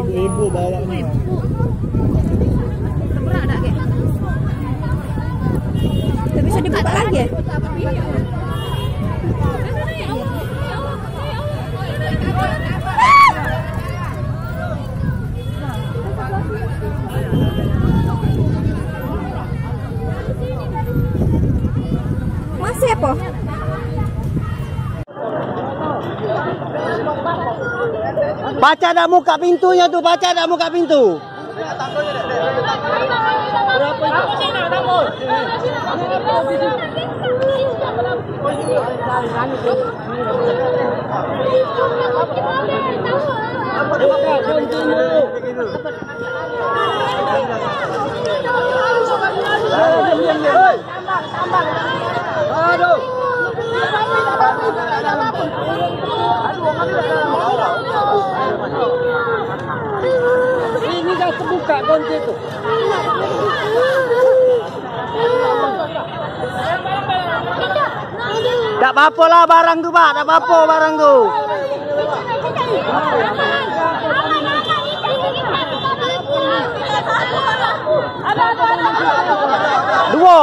Ribu bawanya. Berat tak ke? Tak bisa dibuka lagi ya? Masih apa? Baca dah muka pintunya tuh, baca dah muka pintu. Aduh. Ini dah terbuka kunci itu. Tak apa-apa lah barang tu, Pak. Tak apa-apa barang tu. Dua.